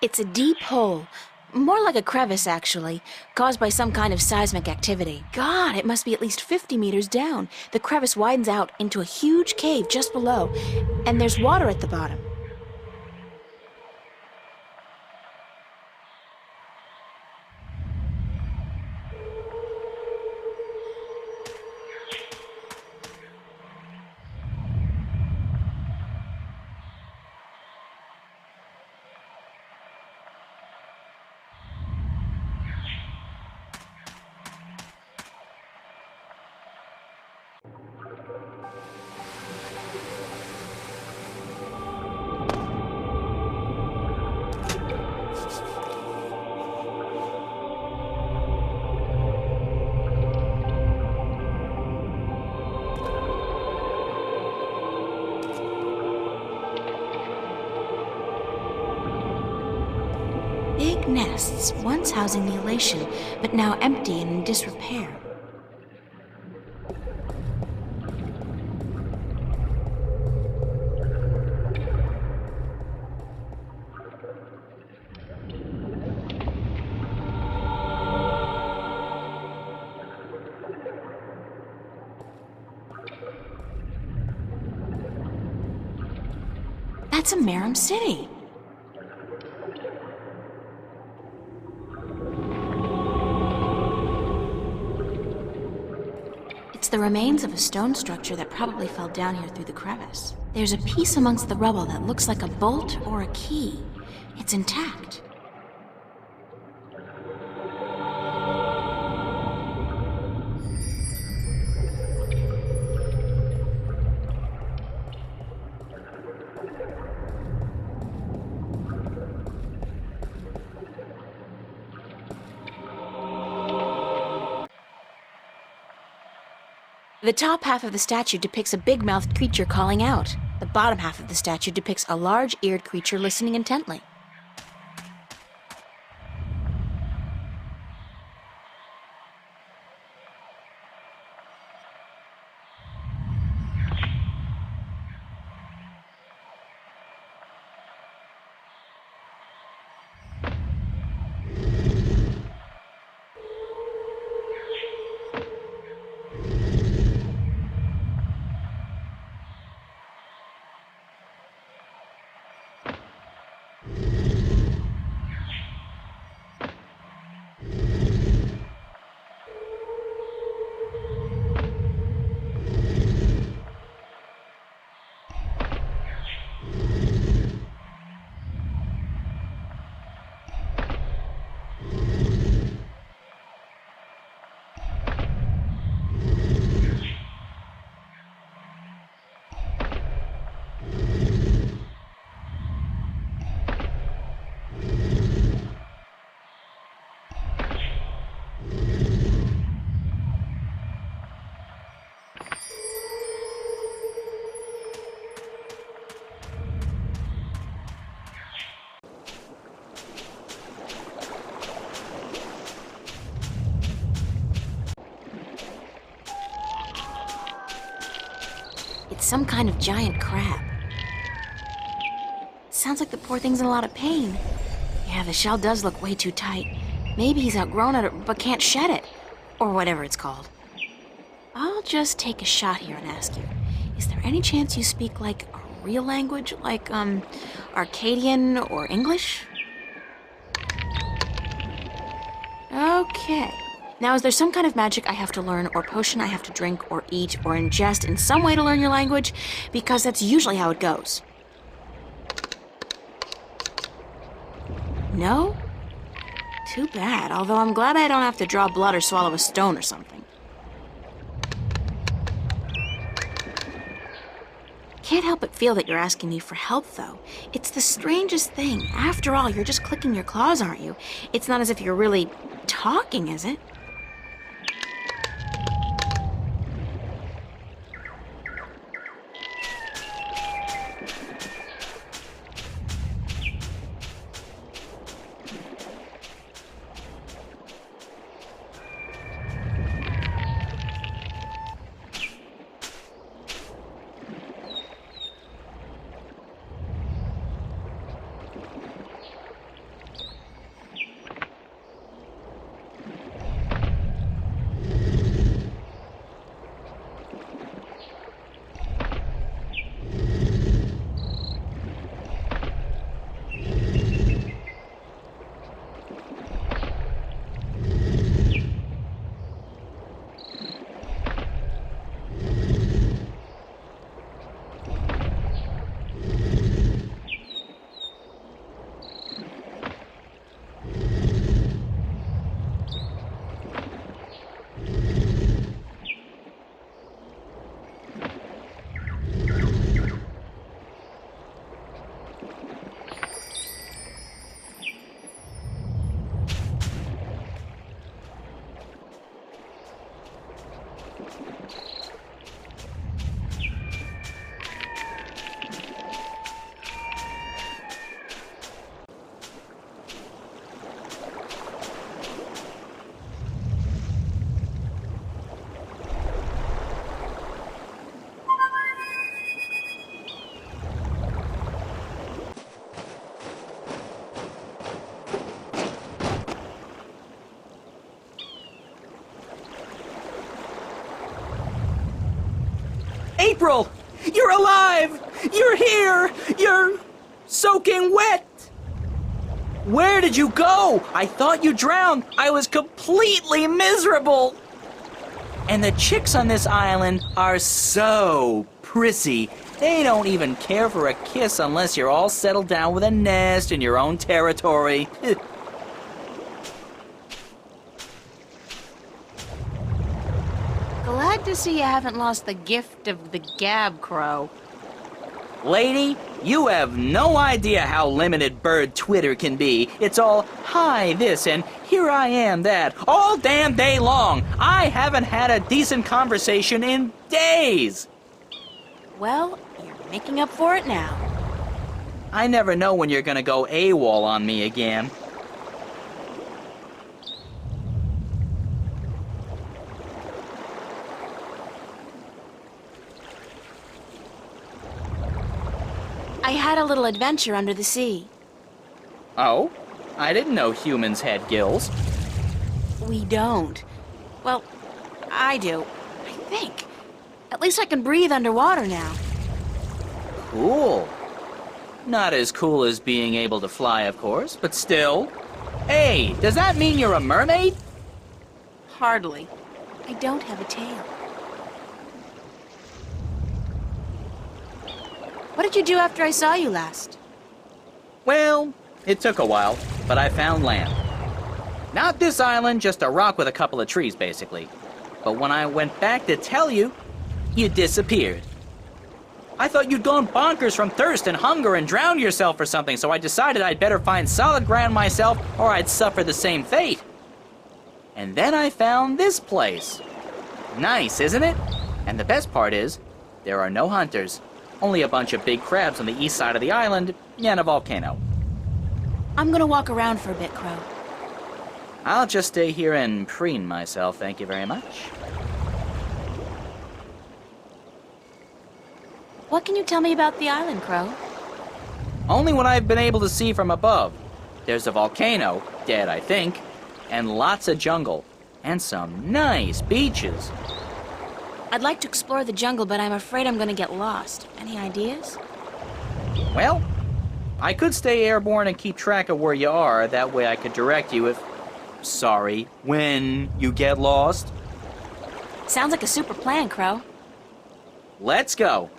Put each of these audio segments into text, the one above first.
It's a deep hole. More like a crevice, actually, caused by some kind of seismic activity. God, it must be at least 50 meters down. The crevice widens out into a huge cave just below, and there's water at the bottom. Big nests, once housing the elation, but now empty and in disrepair. That's a Merum city. It's the remains of a stone structure that probably fell down here through the crevice. There's a piece amongst the rubble that looks like a bolt or a key. It's intact. The top half of the statue depicts a big-mouthed creature calling out. The bottom half of the statue depicts a large-eared creature listening intently. It's some kind of giant crab. Sounds like the poor thing's in a lot of pain. Yeah, the shell does look way too tight. Maybe he's outgrown it, but can't shed it. Or whatever it's called. I'll just take a shot here and ask you, is there any chance you speak, like, a real language? Like, Arcadian or English? Okay. Now, is there some kind of magic I have to learn, or potion I have to drink, or eat, or ingest in some way to learn your language? Because that's usually how it goes. No? Too bad, although I'm glad I don't have to draw blood or swallow a stone or something. can't help but feel that you're asking me for help, though. It's the strangest thing. After all, you're just clicking your claws, aren't you? It's not as if you're really talking, is it? April! You're alive! You're here! You're soaking wet! Where did you go? I thought you drowned. I was completely miserable. And the chicks on this island are so prissy. They don't even care for a kiss unless you're all settled down with a nest in your own territory. Glad to see you haven't lost the gift of the gab, Crow. Lady, you have no idea how limited bird Twitter can be. It's all, hi this and here I am that, all damn day long. I haven't had a decent conversation in days. Well, you're making up for it now. I never know when you're gonna go AWOL on me again. I had a little adventure under the sea. Oh? I didn't know humans had gills. We don't. Well, I do, I think. At least I can breathe underwater now. Cool. Not as cool as being able to fly, of course, but still. Hey, does that mean you're a mermaid? Hardly. I don't have a tail. What did you do after I saw you last? Well, it took a while, but I found land. Not this island, just a rock with a couple of trees, basically. But when I went back to tell you, you disappeared. I thought you'd gone bonkers from thirst and hunger and drowned yourself or something, so I decided I'd better find solid ground myself or I'd suffer the same fate. And then I found this place. Nice, isn't it? And the best part is, there are no hunters. Only a bunch of big crabs on the east side of the island and a volcano. I'm gonna walk around for a bit, Crow. I'll just stay here and preen myself, thank you very much. What can you tell me about the island, Crow? Only what I've been able to see from above. There's a volcano, dead I think, and lots of jungle, and some nice beaches. I'd like to explore the jungle, but I'm afraid I'm gonna get lost. Any ideas? Well, I could stay airborne and keep track of where you are. That way I could direct you when you get lost. Sounds like a super plan, Crow. Let's go.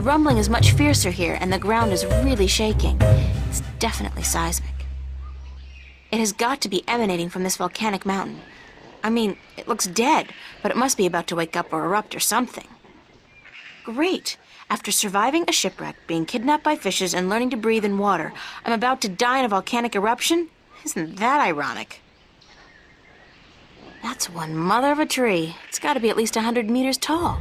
rumbling is much fiercer here, and the ground is really shaking. It's definitely seismic. It has got to be emanating from this volcanic mountain. I mean, it looks dead, but it must be about to wake up or erupt or something. Great! After surviving a shipwreck, being kidnapped by fishes, and learning to breathe in water, I'm about to die in a volcanic eruption? Isn't that ironic? That's one mother of a tree. It's got to be at least 100 meters tall.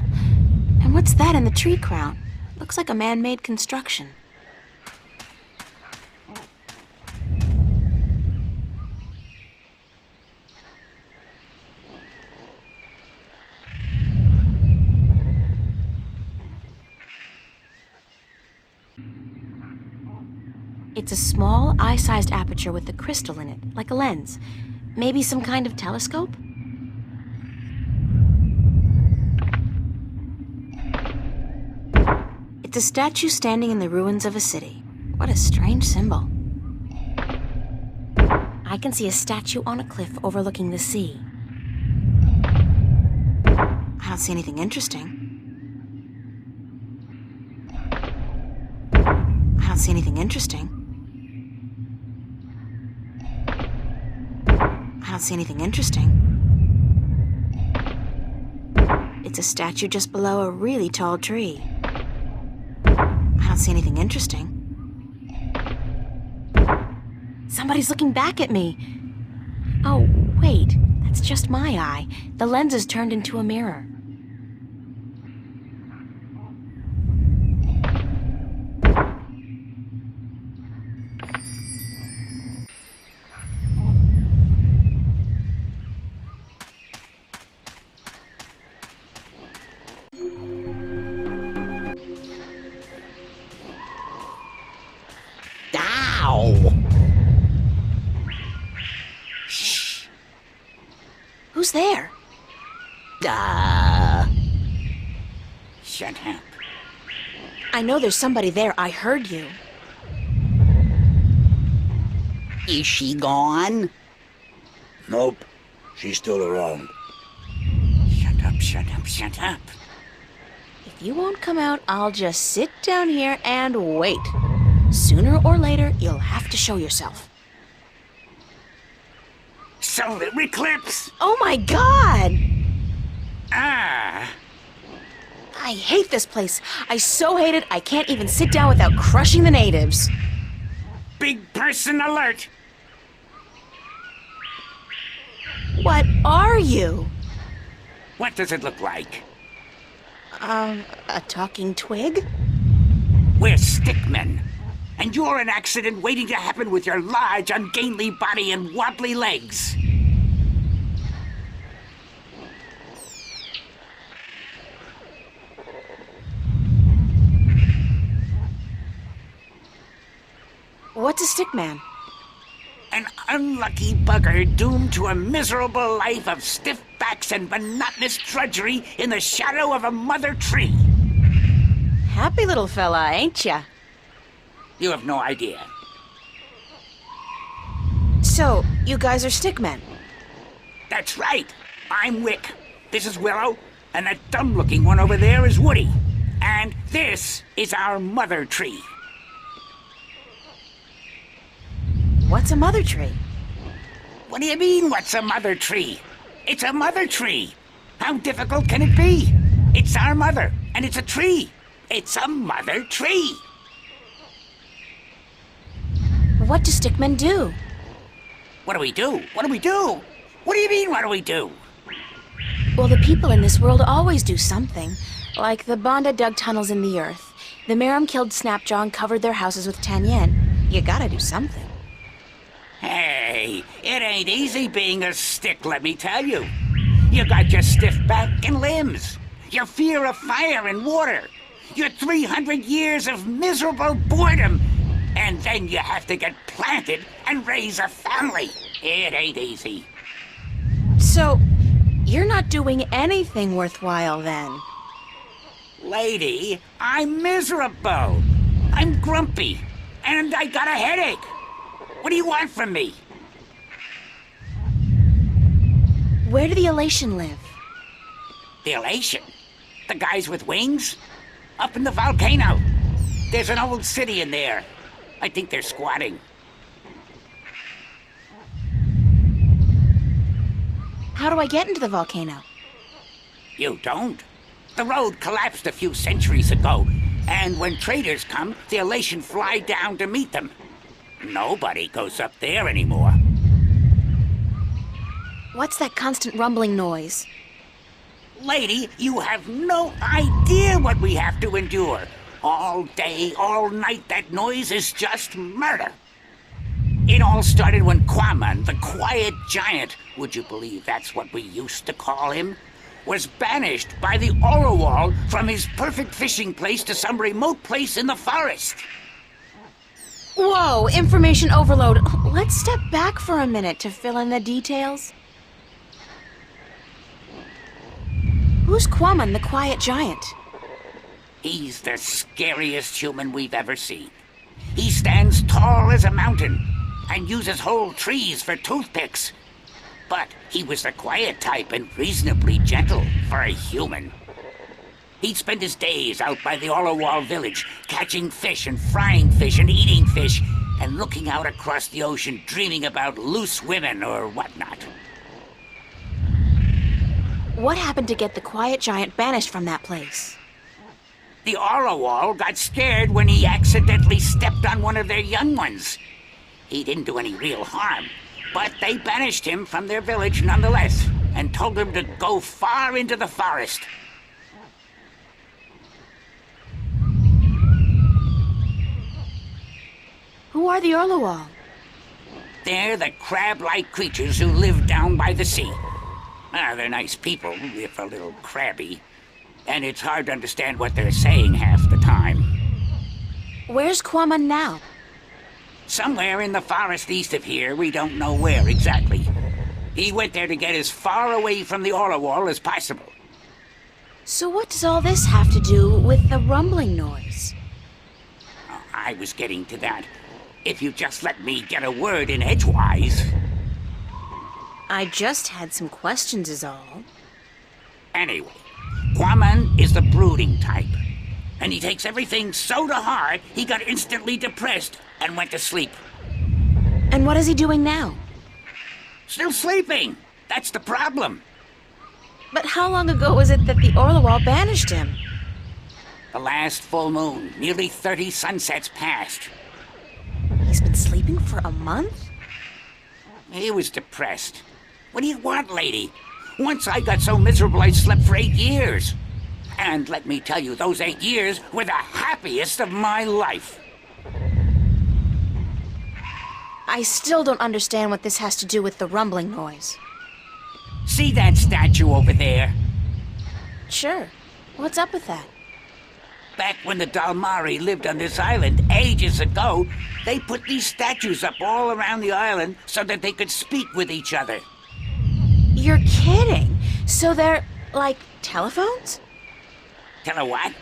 And what's that in the tree crown? Looks like a man-made construction. It's a small, eye-sized aperture with a crystal in it, like a lens. Maybe some kind of telescope? It's a statue standing in the ruins of a city. What a strange symbol. I can see a statue on a cliff overlooking the sea. I don't see anything interesting. I don't see anything interesting. I don't see anything interesting. It's a statue just below a really tall tree. I don't see anything interesting. Somebody's looking back at me. Oh, wait, that's just my eye. The lens is turned into a mirror. Who's there? Shut up. I know there's somebody there. I heard you. Is she gone? Nope. She's still around. Shut up, shut up, shut up. If you won't come out, I'll just sit down here and wait. Sooner or later, you'll have to show yourself. Solar eclipse! Oh my God! Ah! I hate this place. I so hate it, I can't even sit down without crushing the natives. Big person alert! What are you? What does it look like? A talking twig? We're stickmen. And you're an accident waiting to happen with your large, ungainly body and wobbly legs. What's a stickman? An unlucky bugger doomed to a miserable life of stiff backs and monotonous drudgery in the shadow of a mother tree. Happy little fella, ain't ya? You have no idea. So, you guys are stickmen? That's right. I'm Wick. This is Willow. And that dumb-looking one over there is Woody. And this is our mother tree. What's a mother tree? What do you mean, what's a mother tree? It's a mother tree. How difficult can it be? It's our mother, and it's a tree. It's a mother tree. What do stickmen do? What do we do? What do we do? What do you mean, what do we do? Well, the people in this world always do something. Like the Banda dug tunnels in the earth. The Merum killed Snapjaw and covered their houses with Tanyen. You gotta do something. Hey, it ain't easy being a stick, let me tell you. You got your stiff back and limbs, your fear of fire and water, your 300 years of miserable boredom, and then you have to get planted and raise a family. It ain't easy. So, you're not doing anything worthwhile then? Lady, I'm miserable. I'm grumpy, and I got a headache. What do you want from me? Where do the Elation live? The Elation? The guys with wings? Up in the volcano. There's an old city in there. I think they're squatting. How do I get into the volcano? You don't? The road collapsed a few centuries ago, and when traders come, the elation fly down to meet them. Nobody goes up there anymore. What's that constant rumbling noise? Lady, you have no idea what we have to endure. All day, all night, that noise is just murder. It all started when Quaman, the quiet giant, would you believe that's what we used to call him, was banished by the Orowal from his perfect fishing place to some remote place in the forest. Whoa, information overload. Let's step back for a minute to fill in the details. Who's Quaman, the quiet giant? He's the scariest human we've ever seen. He stands tall as a mountain and uses whole trees for toothpicks. But he was the quiet type and reasonably gentle for a human. He'd spend his days out by the Orowal village, catching fish and frying fish and eating fish, and looking out across the ocean, dreaming about loose women or whatnot. What happened to get the quiet giant banished from that place? The Orowal got scared when he accidentally stepped on one of their young ones. He didn't do any real harm, but they banished him from their village nonetheless, and told him to go far into the forest. Who are the Orlowal? They're the crab-like creatures who live down by the sea. They're nice people, if a little crabby. And it's hard to understand what they're saying half the time. Where's Quaman now? Somewhere in the forest east of here, we don't know where exactly. He went there to get as far away from the Orowal as possible. So what does all this have to do with the rumbling noise? I was getting to that. If you just let me get a word in edgewise. I just had some questions is all. Anyway, Quaman is the brooding type. And he takes everything so to heart, he got instantly depressed and went to sleep. And what is he doing now? Still sleeping! That's the problem. But how long ago was it that the Orlowal banished him? The last full moon, nearly 30 sunsets passed. He's been sleeping for a month? He was depressed. What do you want, lady? Once I got so miserable I slept for 8 years. And let me tell you, those 8 years were the happiest of my life. I still don't understand what this has to do with the rumbling noise. See that statue over there? Sure. What's up with that? Back when the Dalmari lived on this island ages ago, they put these statues up all around the island so that they could speak with each other. You're kidding. So they're like telephones? Tell her what?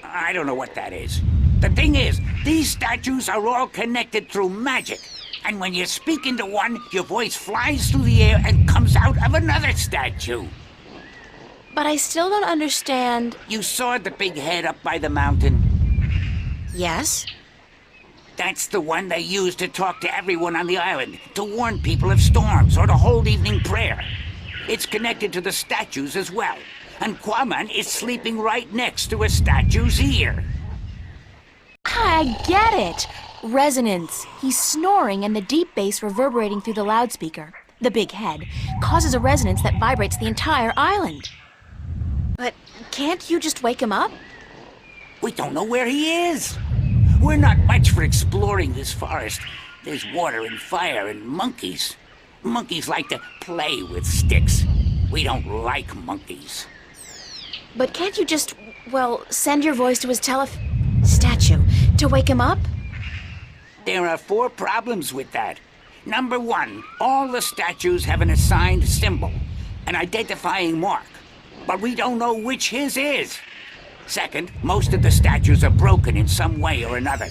I don't know what that is. The thing is, these statues are all connected through magic. And when you speak into one, your voice flies through the air and comes out of another statue. But I still don't understand. You saw the big head up by the mountain? Yes? That's the one they use to talk to everyone on the island, to warn people of storms or to hold evening prayer. It's connected to the statues as well. And Quaman is sleeping right next to a statue's ear. I get it. Resonance. He's snoring and the deep bass reverberating through the loudspeaker, the big head, causes a resonance that vibrates the entire island. But can't you just wake him up? We don't know where he is. We're not much for exploring this forest. There's water and fire and monkeys. Monkeys like to play with sticks. We don't like monkeys. But can't you just, well, send your voice to his statue to wake him up? There are 4 problems with that. Number 1, all the statues have an assigned symbol, an identifying mark, but we don't know which his is. Second, most of the statues are broken in some way or another.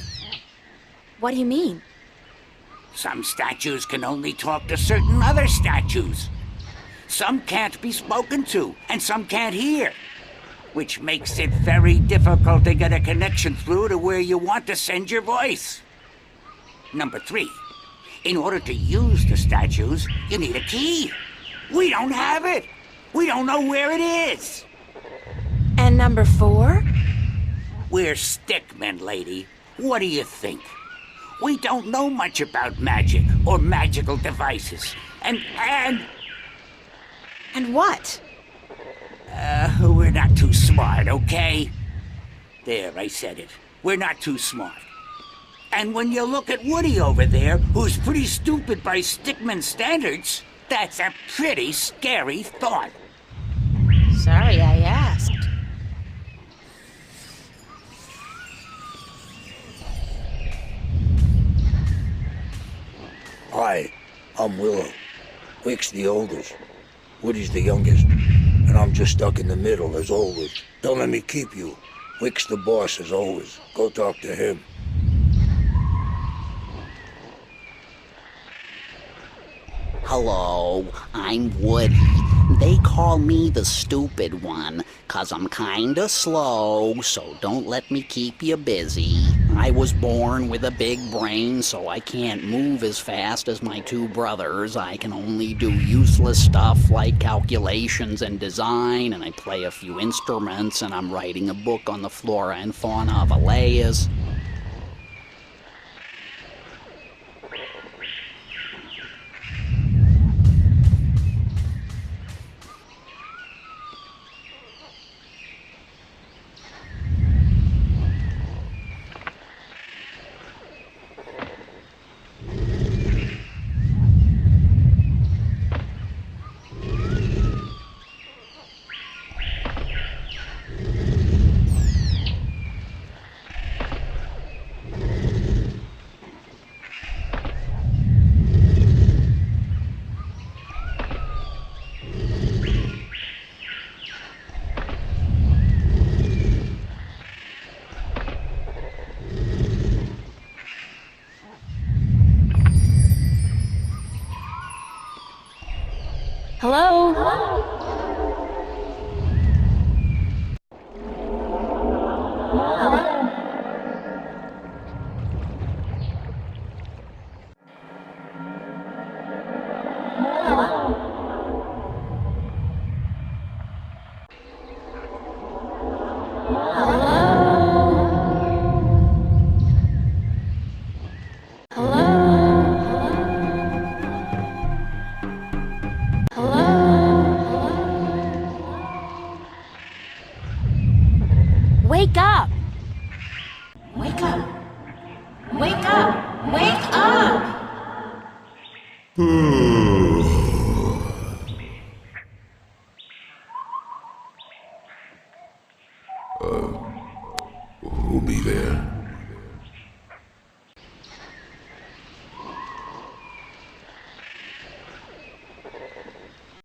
What do you mean? Some statues can only talk to certain other statues. Some can't be spoken to, and some can't hear. which makes it very difficult to get a connection through to where you want to send your voice. Number 3, in order to use the statues, you need a key. We don't have it. We don't know where it is. And number 4? We're stickmen, lady. What do you think? We don't know much about magic or magical devices. And what? we're not too smart, okay? There, I said it. We're not too smart. And when you look at Woody over there, who's pretty stupid by stickman standards, that's a pretty scary thought. Sorry I asked. Hi, I'm Willow. Wick's the oldest. Woody's the youngest. And I'm just stuck in the middle, as always. Don't let me keep you. Wick's the boss, as always. Go talk to him. Hello, I'm Woody. They call me the stupid one, 'cause I'm kinda slow, so don't let me keep you busy. I was born with a big brain, so I can't move as fast as my 2 brothers. I can only do useless stuff like calculations and design, and I play a few instruments, and I'm writing a book on the flora and fauna of Elias. Hello? Wake up! Wake up! Wake up! Wake up! Who'll be there?